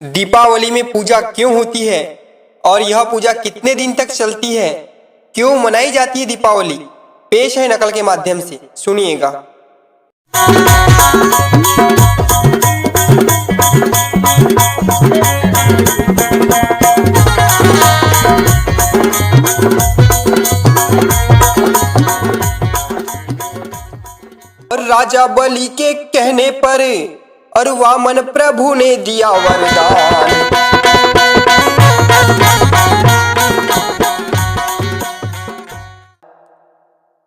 दीपावली में पूजा क्यों होती है और यह पूजा कितने दिन तक चलती है? क्यों मनाई जाती है दीपावली? पेश है नकल के माध्यम से, सुनिएगा। और राजा बलि के कहने पर और वामन प्रभु ने दिया वरदान।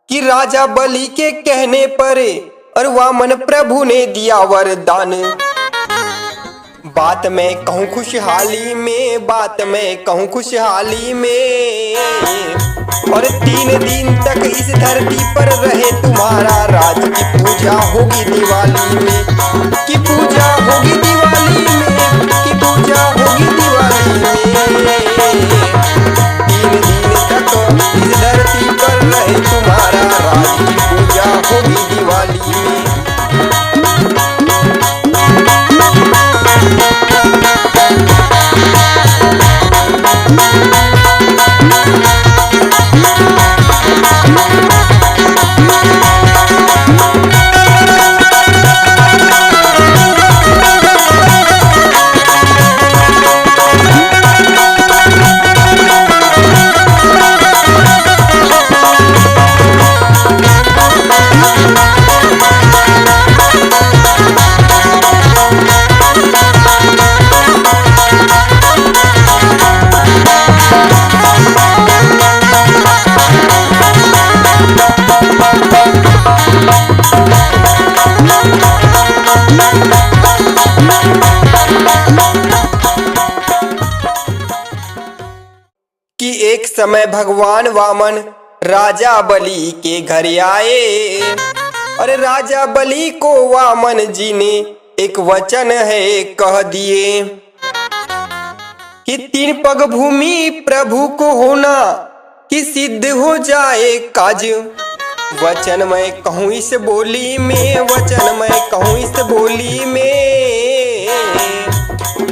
कि राजा बलि के कहने पर और वामन प्रभु ने दिया वरदान। बात मैं कहूँ खुशहाली में, बात मैं कहूँ खुशहाली में, और 3 दिन तक इस धरती पर रहे तुम्हारा राज। की पूजा होगी दिवाली में, की पूजा होगी दिवाली में, की पूजा होगी दिवाली में। 3 दिन तक इस धरती पर रहे तुम्हारा राज। की पूजा होगी दिवाली में। कि एक समय भगवान वामन राजा बलि के घर आए, और राजा बलि को वामन जी ने एक वचन है कह दिए कि 3 पग भूमि प्रभु को होना कि सिद्ध हो जाए काज। वचन मैं कहूँ इस बोली में, वचन मैं कहूँ इस बोली में,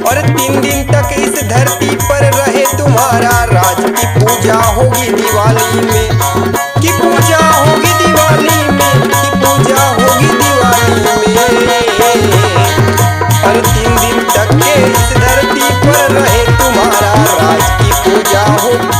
और 3 दिन तक इस धरती पर रहे तुम्हारा राज। की पूजा होगी दिवाली में, की पूजा होगी दिवाली में, की पूजा होगी दिवाली में, और 3 दिन तक के इस धरती पर रहे तुम्हारा राज। की पूजा होगी।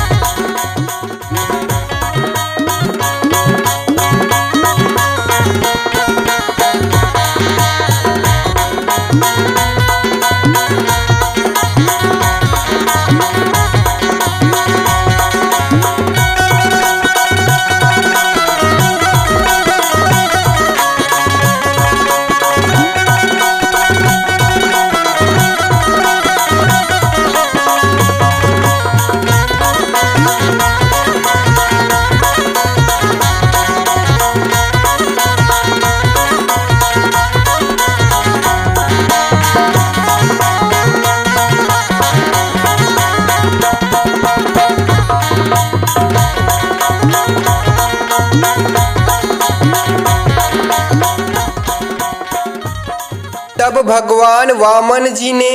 तब भगवान वामन जी ने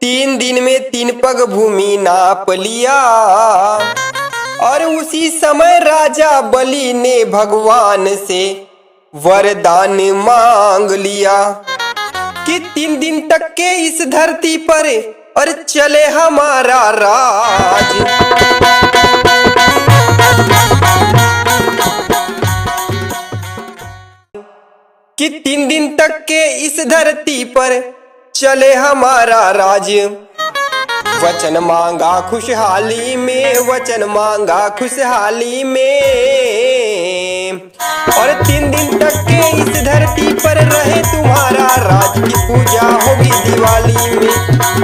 3 दिन में 3 पग भूमि नाप लिया, और उसी समय राजा बलि ने भगवान से वरदान मांग लिया कि 3 दिन तक के इस धरती पर और चले हमारा राज। कि 3 दिन तक के इस धरती पर चले हमारा राज। वचन मांगा खुशहाली में, वचन मांगा खुशहाली में, और 3 दिन तक के इस धरती पर रहे तुम्हारा राज। की पूजा होगी दिवाली में,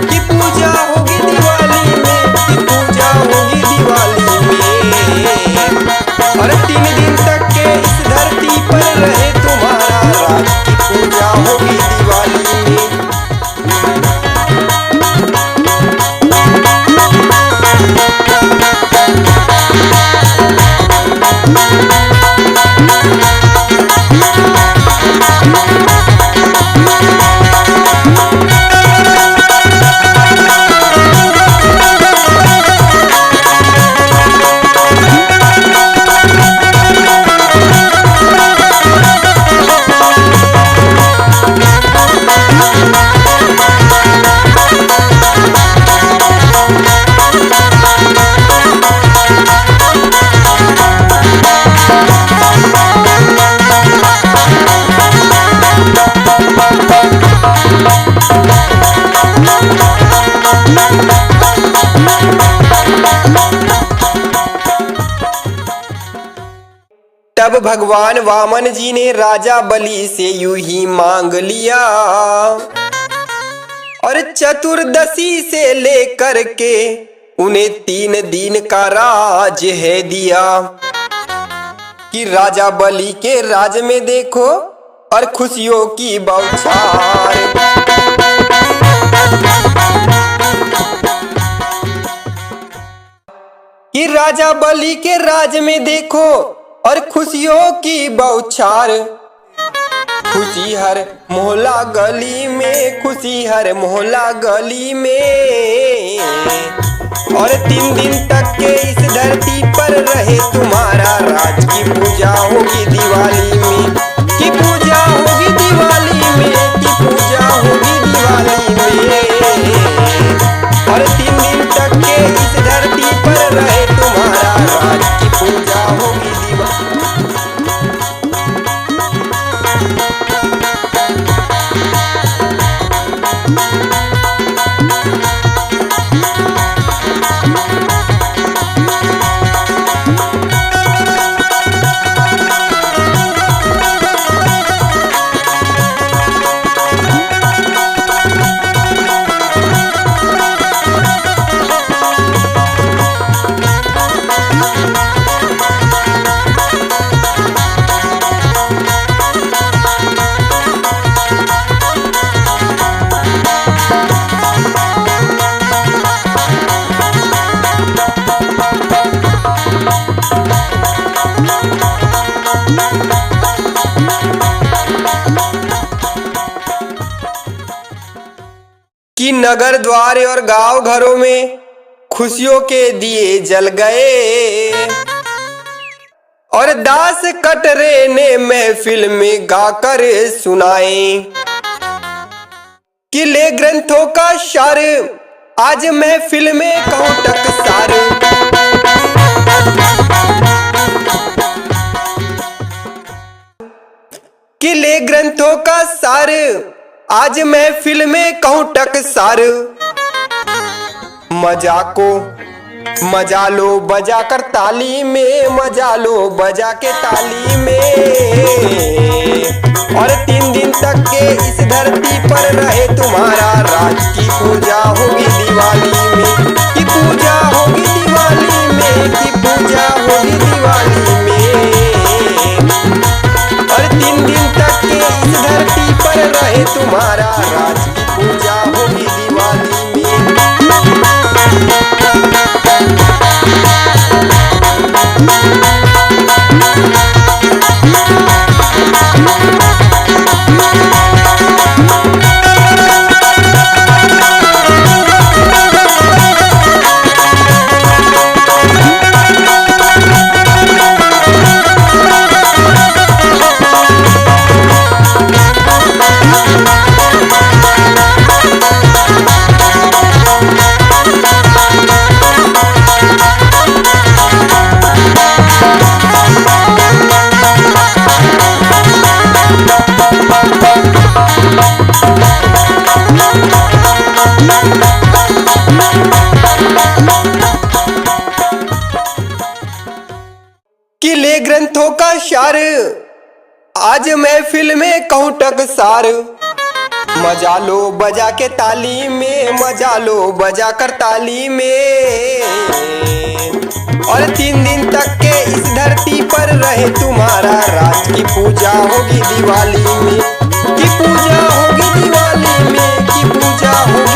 की पूजा होगी दिवाली में, की पूजा होगी दिवाली में, और 3 दिन तक के इस धरती पर रहे तुम्हारा राज। की पूजा होगी दिवाली में। तब भगवान वामन जी ने राजा बलि से यूं ही मांग लिया और चतुर्दशी से लेकर के उन्हें 3 दिन का राज है दिया कि राजा बलि के राज में देखो और खुशियों की बौछार। कि राजा बलि के राज में देखो और खुशियों की बौछार। खुशी हर मोहल्ला गली में, खुशी हर मोहल्ला गली में। और 3 दिन तक के इस धरती पर रहे तुम्हारा राज की पूजा होगी दिवाली में, की पूजा होगी दिवाली में, की पूजा होगी दिवाली में। और 3 दिन तक के इस धरती पर रहे तुम्हारा राज की पूजा होगी दिवाली। कि नगर द्वार और गांव घरों में खुशियों के दिए जल गए और दास कटरे ने महफिल में गाकर सुनाए कि ले ग्रंथों का सार आज महफिल में कहूं टकसार। कि ले ग्रंथों का सार आज महफिल में कहूं टकसार। मजा को मजा लो बजा कर ताली में, मजा लो बजा के ताली में। और 3 दिन तक के इस धरती पर रहे तुम्हारा राज की पूजा होगी दिवाली में, की पूजा होगी दिवाली में, की पूजा होगी दिवाली में। और 3 दिन तक के इस धरती पर रहे तुम्हारा राज की पूजा होगी दिवाली में। कि ले ग्रंथों का सार आज महफिल में कहूं टकसार। मजा लो बजा के ताली में, मजा लो बजा कर ताली में। और 3 दिन तक के इस धरती पर रहे तुम्हारा राज की पूजा होगी दिवाली में, की पूजा होगी दिवाली में, की पूजा होगी